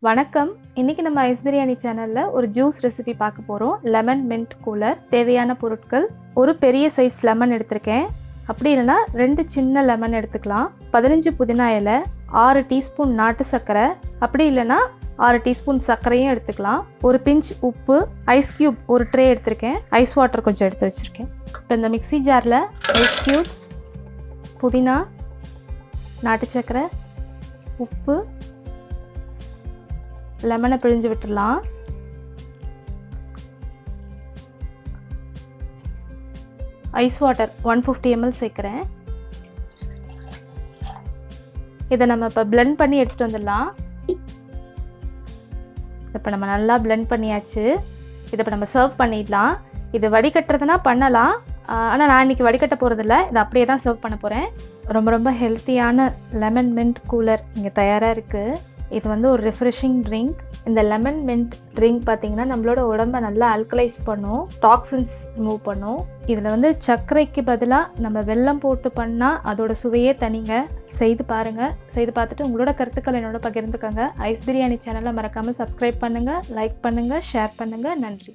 வணக்கம். இன்னைக்கு நம்ம ஐஸ் பிரியாணி சேனல்ல ஒரு ஜூஸ் ரெசிபி பார்க்க போறோம். Lemon mint cooler. தேவையான பொருட்கள்: ஒரு பெரிய சைஸ் லெமன் எடுத்திருக்கேன். அப்படி இல்லைன்னா 2 சின்ன லெமன் எடுத்துக்கலாம். 15 புதினா இலை, 6 டீஸ்பூன் நாட்டு சர்க்கரை, அப்படி இல்லைன்னா 6 டீஸ்பூன் சர்க்கரையும் எடுத்துக்கலாம். ஒரு பிஞ்ச் உப்பு, ஐஸ் கியூப் ஒரு ட்ரே எடுத்திருக்கேன். ஐஸ் வாட்டர் கொஞ்சம் எடுத்து வச்சுருக்கேன். இப்போ இந்த மிக்ஸி ஜாரில் ஐஸ் கியூப்ஸ், புதினா, நாட்டு சர்க்கரை, உப்பு, லெமனை பிழிஞ்சு விட்டுடலாம். ஐஸ் வாட்டர் 150 ml சேர்க்குறேன். இதை நம்ம இப்போ பிளெண்ட் பண்ணி எடுத்துகிட்டு வந்துடலாம். இப்போ நம்ம நல்லா பிளெண்ட் பண்ணியாச்சு. இதை இப்போ நம்ம சர்வ் பண்ணிடலாம். இது வடிகட்டுறதுனா பண்ணலாம், ஆனால் நான் இன்றைக்கி வடிகட்ட போகிறதில்ல. இதை அப்படியே தான் சர்வ் பண்ண போகிறேன். ரொம்ப ஹெல்த்தியான லெமன் மின்ட் கூலர் இங்கே தயாராக இருக்குது. இது வந்து ஒரு ரெஃப்ரெஷிங் ட்ரிங்க். இந்த லெமன் மின்ட் ட்ரிங்க் பார்த்திங்கன்னா நம்மளோட உடம்பை நல்லா ஆல்கலைஸ் பண்ணும், டாக்ஸின்ஸ் ரிமூவ் பண்ணும். இதில் வந்து சர்க்கரைக்கு பதிலாக நம்ம வெல்லம் போட்டு பண்ணால் அதோட சுவையே தனிங்க. செய்து பாருங்கள். செய்து பார்த்துட்டு உங்களோட கருத்துக்கள் என்னோட பகிர்ந்துக்கோங்க. ஐஸ் பிரியாணி சேனலை மறக்காமல் சப்ஸ்கிரைப் பண்ணுங்கள், லைக் பண்ணுங்கள், ஷேர் பண்ணுங்கள். நன்றி.